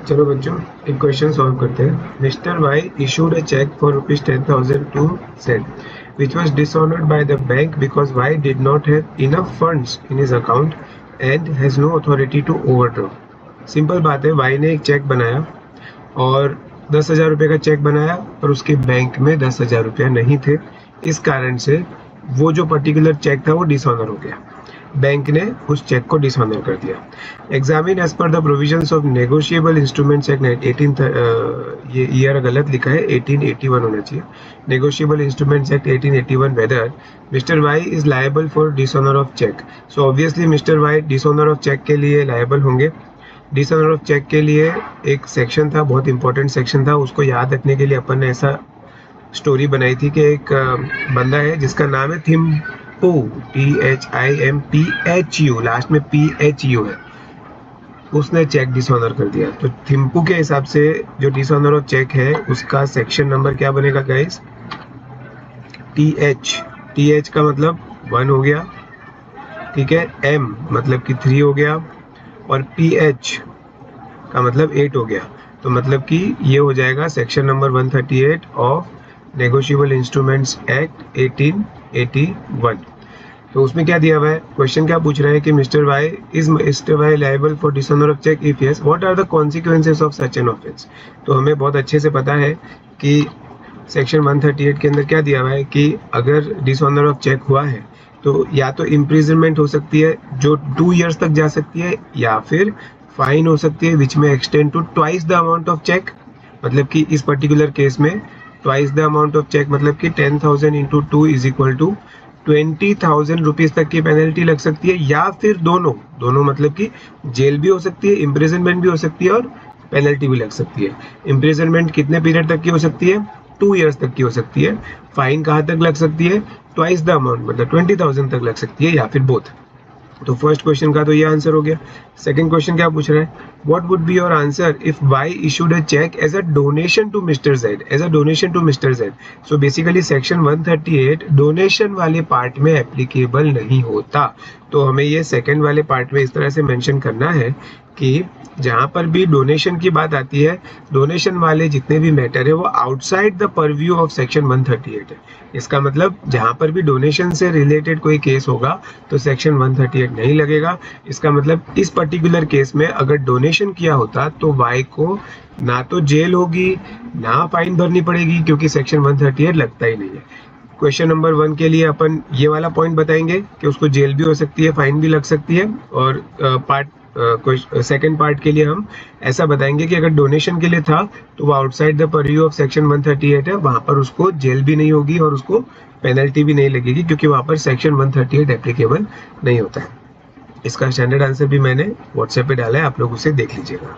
चलो बच्चों एक क्वेश्चन सॉल्व करते हैं। Mister Y issued a cheque for ₹10,000 to said which was dishonored by the bank because Y did not have enough funds in his account and has no authority to overdraw। Simple बात है, Y ने एक check बनाया और 10,000 रुपये का check बनाया और उसके बैंक में 10,000 रुपया नहीं थे। इस कारण से वो जो पर्टिकुलर चेक था वो डिसऑनर हो गया। बैंक ने उस चेक को डिसऑनर कर दिया। Examine as per the provisions of negotiable instruments act 18 ये ईयर गलत लिखा है, 1881 होना चाहिए। Negotiable instruments act 1881 whether mister Y is liable for dishonour of cheque. So obviously mister Y dishonour of cheque के लिए लायबल होंगे। डिसऑनर ऑफ चेक के लिए एक सेक्शन था, बहुत इंपॉर्टेंट सेक्शन था, उसको याद रखने के लिए अपन ने ऐसा स्टोरी बनाई थी कि एक बंदा है जिसका नाम है थिम्पू, THIMPHU, लास्ट में PHU है। उसने चेक डिसऑनर कर दिया। तो थिम्पू के हिसाब से जो डिसऑनर ऑफ चेक है उसका सेक्शन नंबर क्या बनेगा गाइस? TH का मतलब 1 हो गया, ठीक है, M मतलब कि 3 हो गया और PH का मतलब 8 हो गया। तो मतलब कि ये हो जाएगा section number 138 of negotiable instruments act 1881। तो उसमें क्या दिया हुआ है, क्वेश्चन क्या पूछ रहा है कि mister Y liable for dishonour of cheque if yes what are the consequences of such an offence. तो हमें बहुत अच्छे से पता है कि सेक्शन 138 के अंदर क्या दिया हुआ है कि अगर डिसऑनर ऑफ चेक हुआ है तो या तो इम्प्रिजनमेंट हो सकती है जो 2 इयर्स तक जा सकती है, या फिर फाइन हो सकती है विच में extend to twice the amount of cheque. मतलब कि इस पर्टिकुलर केस में twice the amount of cheque मतलब कि 10,000 into 2 is equal to 20,000 rupees तक की पेनल्टी लग सकती है, या फिर दोनों मतलब कि जेल भी हो सकती है, इम्प्रिजनमेंट भी हो सकती है और पेनल्टी भी लग सकती है। इम्प्रिजनमेंट कितने पीरियड तक की हो सकती है? 2 इयर्स तक की हो सकती है। फाइन कहाँ तक लग सकती है? ट्वाइस द अमाउंट मतलब 20,000 तक लग सकती है, या फिर बोथ। तो फर्स्ट क्वेश्चन का तो ये आंसर हो गया। सेकंड क्वेश्चन क्या पूछ रहा है, what would be your answer if Y issued a cheque as a donation to mister Z, as a donation to mister Z. So basically section 138 donation वाले पार्ट में एप्लीकेबल नहीं होता। तो हमें ये सेकंड वाले पार्ट में इस तरह से मेंशन करना है कि जहां पर भी डोनेशन की बात आती है, डोनेशन वाले जितने भी मैटर है वो outside the purview of section 138 है। इसका मतलब जहां पर भी डोनेशन से रिलेटेड कोई केस होगा तो सेक्शन 138 नहीं लगेगा। इसका मतलब इस पर्टिकुलर केस में अगर डोनेशन किया होता तो वाई को ना तो जेल होगी ना फाइन भरनी पड़ेगी, क्योंकि सेक्शन 138 लगता ही नहीं है। क्वेश्चन नंबर 1 के लिए अपन ये वाला पॉइंट बताएंगे कि उसको जेल भी हो सकती है, फाइन भी लग सकती है, और सेकेंड पार्ट के लिए हम ऐसा बताएंगे कि अगर डोनेशन के लिए था तो वो outside the purview of section 138 है, वहां पर उसको जेल भी नहीं होगी और उसको पेनल्टी भी नहीं लगेगी, क्योंकि वहां पर सेक्शन 138 एप्लीकेबल नहीं होता है। इसका स्टैंडर्ड आंसर भी मैंने व्हाट्सएप पे डाला है, आप लोग उसे देख लीजिएगा।